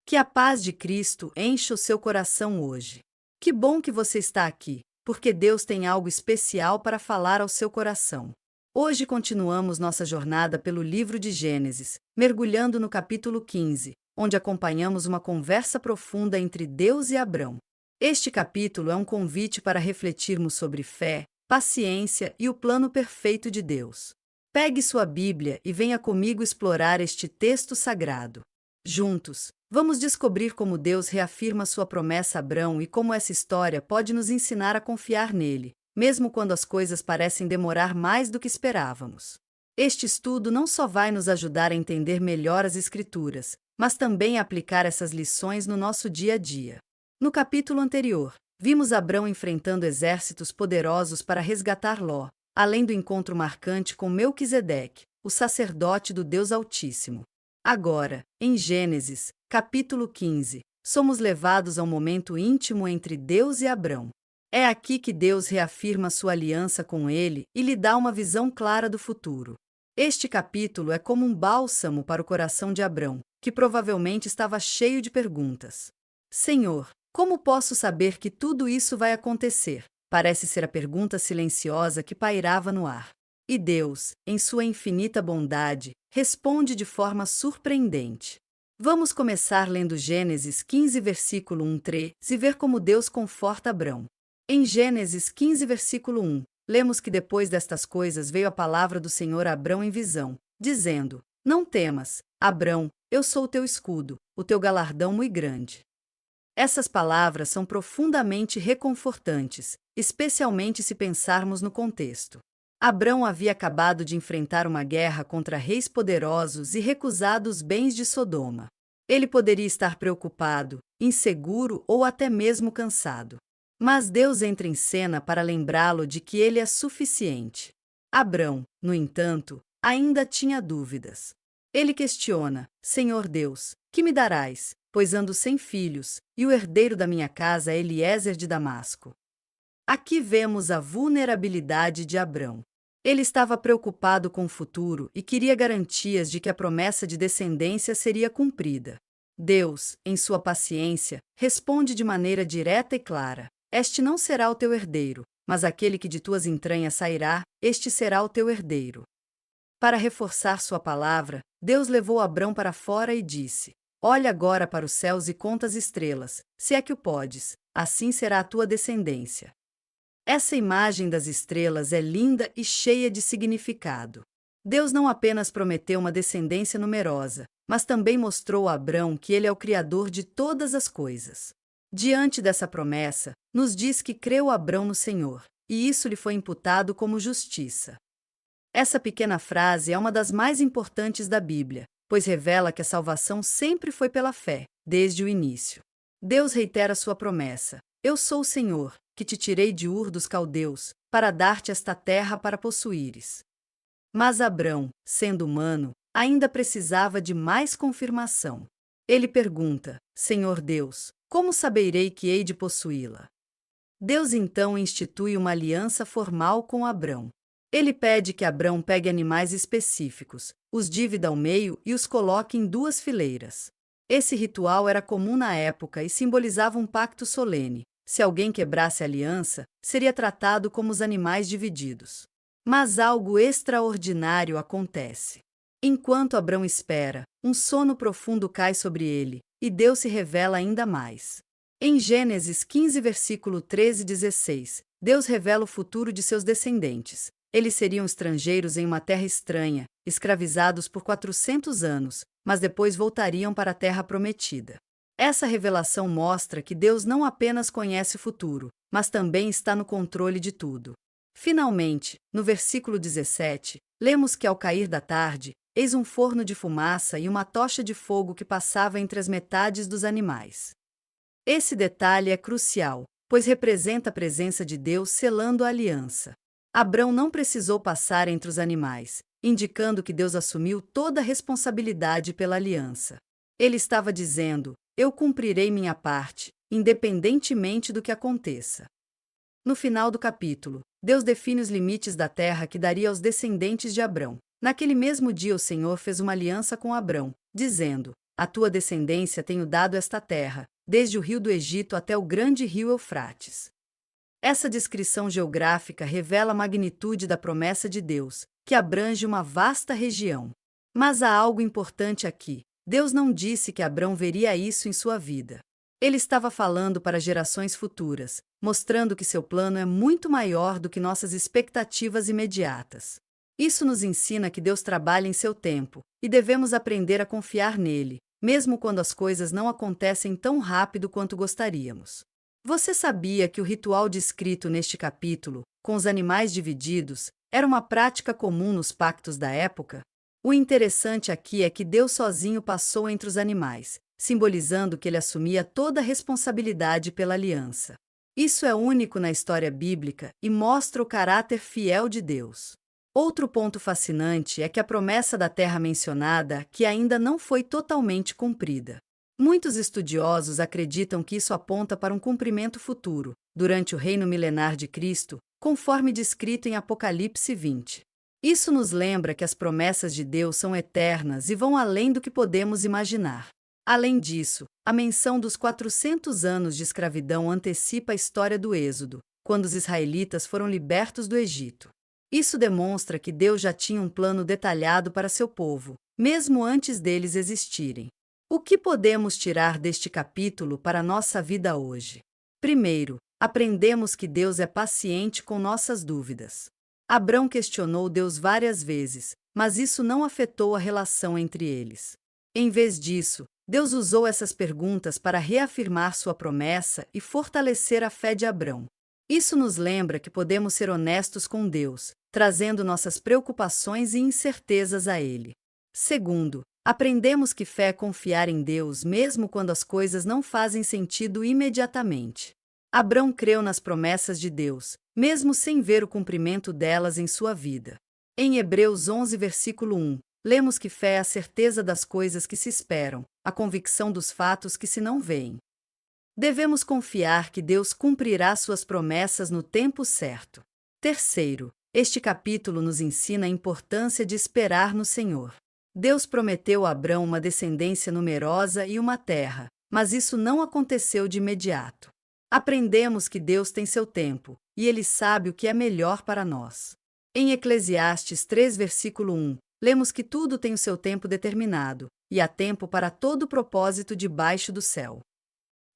Que a paz de Cristo encha o seu coração hoje. Que bom que você está aqui, porque Deus tem algo especial para falar ao seu coração. Hoje continuamos nossa jornada pelo livro de Gênesis, mergulhando no capítulo 15, onde acompanhamos uma conversa profunda entre Deus e Abrão. Este capítulo é um convite para refletirmos sobre fé, paciência e o plano perfeito de Deus. Pegue sua Bíblia e venha comigo explorar este texto sagrado. Juntos, vamos descobrir como Deus reafirma sua promessa a Abrão e como essa história pode nos ensinar a confiar nele, mesmo quando as coisas parecem demorar mais do que esperávamos. Este estudo não só vai nos ajudar a entender melhor as Escrituras, mas também a aplicar essas lições no nosso dia a dia. No capítulo anterior, vimos Abrão enfrentando exércitos poderosos para resgatar Ló, além do encontro marcante com Melquisedeque, o sacerdote do Deus Altíssimo. Agora, em Gênesis, capítulo 15, somos levados a um momento íntimo entre Deus e Abrão. É aqui que Deus reafirma sua aliança com ele e lhe dá uma visão clara do futuro. Este capítulo é como um bálsamo para o coração de Abrão, que provavelmente estava cheio de perguntas. Senhor, como posso saber que tudo isso vai acontecer? Parece ser a pergunta silenciosa que pairava no ar. E Deus, em sua infinita bondade, responde de forma surpreendente. Vamos começar lendo Gênesis 15, versículo 1-3 e ver como Deus conforta Abrão. Em Gênesis 15, versículo 1, lemos que depois destas coisas veio a palavra do Senhor a Abrão em visão, dizendo: Não temas, Abrão, eu sou o teu escudo, o teu galardão muito grande. Essas palavras são profundamente reconfortantes, especialmente se pensarmos no contexto. Abrão havia acabado de enfrentar uma guerra contra reis poderosos e recusado os bens de Sodoma. Ele poderia estar preocupado, inseguro ou até mesmo cansado. Mas Deus entra em cena para lembrá-lo de que ele é suficiente. Abrão, no entanto, ainda tinha dúvidas. Ele questiona: Senhor Deus, que me darás, pois ando sem filhos, e o herdeiro da minha casa é Eliezer de Damasco? Aqui vemos a vulnerabilidade de Abrão. Ele estava preocupado com o futuro e queria garantias de que a promessa de descendência seria cumprida. Deus, em sua paciência, responde de maneira direta e clara: Este não será o teu herdeiro, mas aquele que de tuas entranhas sairá, este será o teu herdeiro. Para reforçar sua palavra, Deus levou Abrão para fora e disse: Olha agora para os céus e conta as estrelas, se é que o podes, assim será a tua descendência. Essa imagem das estrelas é linda e cheia de significado. Deus não apenas prometeu uma descendência numerosa, mas também mostrou a Abrão que ele é o Criador de todas as coisas. Diante dessa promessa, nos diz que creu Abrão no Senhor, e isso lhe foi imputado como justiça. Essa pequena frase é uma das mais importantes da Bíblia, pois revela que a salvação sempre foi pela fé, desde o início. Deus reitera sua promessa: Eu sou o Senhor, que te tirei de Ur dos Caldeus, para dar-te esta terra para possuíres. Mas Abrão, sendo humano, ainda precisava de mais confirmação. Ele pergunta: Senhor Deus, como saberei que hei de possuí-la? Deus então institui uma aliança formal com Abrão. Ele pede que Abrão pegue animais específicos, os divida ao meio e os coloque em 2 fileiras. Esse ritual era comum na época e simbolizava um pacto solene. Se alguém quebrasse a aliança, seria tratado como os animais divididos. Mas algo extraordinário acontece. Enquanto Abrão espera, um sono profundo cai sobre ele, e Deus se revela ainda mais. Em Gênesis 15, versículo 13 e 16, Deus revela o futuro de seus descendentes. Eles seriam estrangeiros em uma terra estranha, escravizados por 400 anos, mas depois voltariam para a terra prometida. Essa revelação mostra que Deus não apenas conhece o futuro, mas também está no controle de tudo. Finalmente, no versículo 17, lemos que ao cair da tarde, eis um forno de fumaça e uma tocha de fogo que passava entre as metades dos animais. Esse detalhe é crucial, pois representa a presença de Deus selando a aliança. Abrão não precisou passar entre os animais, indicando que Deus assumiu toda a responsabilidade pela aliança. Ele estava dizendo: Eu cumprirei minha parte, independentemente do que aconteça. No final do capítulo, Deus define os limites da terra que daria aos descendentes de Abrão. Naquele mesmo dia o Senhor fez uma aliança com Abrão, dizendo: a tua descendência tenho dado esta terra, desde o rio do Egito até o grande rio Eufrates. Essa descrição geográfica revela a magnitude da promessa de Deus, que abrange uma vasta região. Mas há algo importante aqui. Deus não disse que Abrão veria isso em sua vida. Ele estava falando para gerações futuras, mostrando que seu plano é muito maior do que nossas expectativas imediatas. Isso nos ensina que Deus trabalha em seu tempo, e devemos aprender a confiar nele, mesmo quando as coisas não acontecem tão rápido quanto gostaríamos. Você sabia que o ritual descrito neste capítulo, com os animais divididos, era uma prática comum nos pactos da época? O interessante aqui é que Deus sozinho passou entre os animais, simbolizando que ele assumia toda a responsabilidade pela aliança. Isso é único na história bíblica e mostra o caráter fiel de Deus. Outro ponto fascinante é que a promessa da terra mencionada que ainda não foi totalmente cumprida. Muitos estudiosos acreditam que isso aponta para um cumprimento futuro, durante o reino milenar de Cristo, conforme descrito em Apocalipse 20. Isso nos lembra que as promessas de Deus são eternas e vão além do que podemos imaginar. Além disso, a menção dos 400 anos de escravidão antecipa a história do Êxodo, quando os israelitas foram libertos do Egito. Isso demonstra que Deus já tinha um plano detalhado para seu povo, mesmo antes deles existirem. O que podemos tirar deste capítulo para a nossa vida hoje? Primeiro, aprendemos que Deus é paciente com nossas dúvidas. Abrão questionou Deus várias vezes, mas isso não afetou a relação entre eles. Em vez disso, Deus usou essas perguntas para reafirmar sua promessa e fortalecer a fé de Abrão. Isso nos lembra que podemos ser honestos com Deus, trazendo nossas preocupações e incertezas a Ele. Segundo, aprendemos que fé é confiar em Deus mesmo quando as coisas não fazem sentido imediatamente. Abrão creu nas promessas de Deus, mesmo sem ver o cumprimento delas em sua vida. Em Hebreus 11, versículo 1, lemos que fé é a certeza das coisas que se esperam, a convicção dos fatos que se não veem. Devemos confiar que Deus cumprirá suas promessas no tempo certo. Terceiro, este capítulo nos ensina a importância de esperar no Senhor. Deus prometeu a Abrão uma descendência numerosa e uma terra, mas isso não aconteceu de imediato. Aprendemos que Deus tem seu tempo, e Ele sabe o que é melhor para nós. Em Eclesiastes 3, versículo 1, lemos que tudo tem o seu tempo determinado, e há tempo para todo propósito debaixo do céu.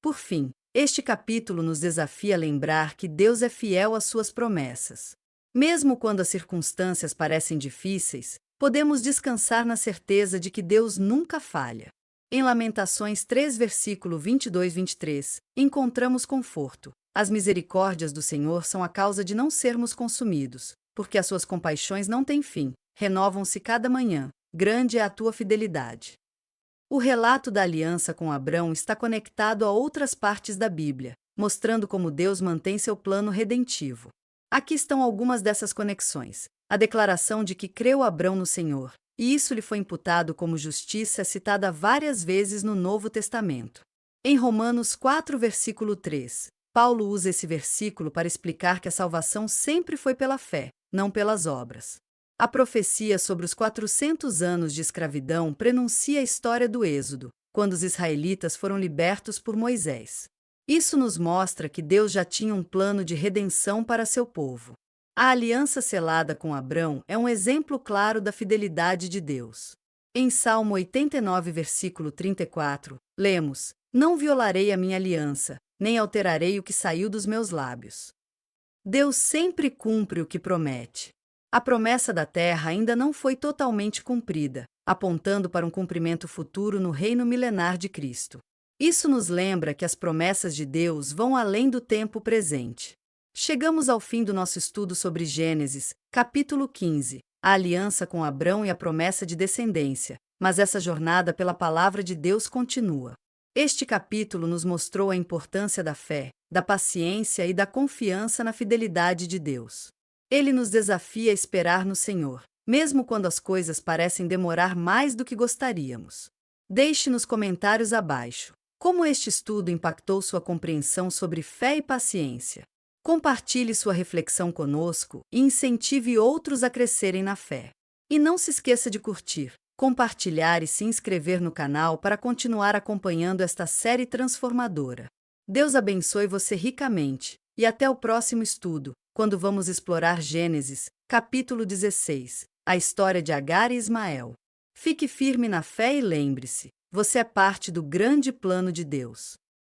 Por fim, este capítulo nos desafia a lembrar que Deus é fiel às suas promessas. Mesmo quando as circunstâncias parecem difíceis, podemos descansar na certeza de que Deus nunca falha. Em Lamentações 3, versículo 22-23, encontramos conforto. As misericórdias do Senhor são a causa de não sermos consumidos, porque as suas compaixões não têm fim, renovam-se cada manhã, grande é a tua fidelidade. O relato da aliança com Abrão está conectado a outras partes da Bíblia, mostrando como Deus mantém seu plano redentivo. Aqui estão algumas dessas conexões. A declaração de que creu Abrão no Senhor, e isso lhe foi imputado como justiça é citada várias vezes no Novo Testamento. Em Romanos 4, versículo 3, Paulo usa esse versículo para explicar que a salvação sempre foi pela fé, não pelas obras. A profecia sobre os 400 anos de escravidão prenuncia a história do Êxodo, quando os israelitas foram libertos por Moisés. Isso nos mostra que Deus já tinha um plano de redenção para seu povo. A aliança selada com Abrão é um exemplo claro da fidelidade de Deus. Em Salmo 89, versículo 34, lemos: Não violarei a minha aliança, nem alterarei o que saiu dos meus lábios. Deus sempre cumpre o que promete. A promessa da terra ainda não foi totalmente cumprida, apontando para um cumprimento futuro no reino milenar de Cristo. Isso nos lembra que as promessas de Deus vão além do tempo presente. Chegamos ao fim do nosso estudo sobre Gênesis, capítulo 15, a aliança com Abrão e a promessa de descendência, mas essa jornada pela palavra de Deus continua. Este capítulo nos mostrou a importância da fé, da paciência e da confiança na fidelidade de Deus. Ele nos desafia a esperar no Senhor, mesmo quando as coisas parecem demorar mais do que gostaríamos. Deixe nos comentários abaixo como este estudo impactou sua compreensão sobre fé e paciência. Compartilhe sua reflexão conosco e incentive outros a crescerem na fé. E não se esqueça de curtir, compartilhar e se inscrever no canal para continuar acompanhando esta série transformadora. Deus abençoe você ricamente e até o próximo estudo, quando vamos explorar Gênesis, capítulo 16, a história de Agar e Ismael. Fique firme na fé e lembre-se, você é parte do grande plano de Deus.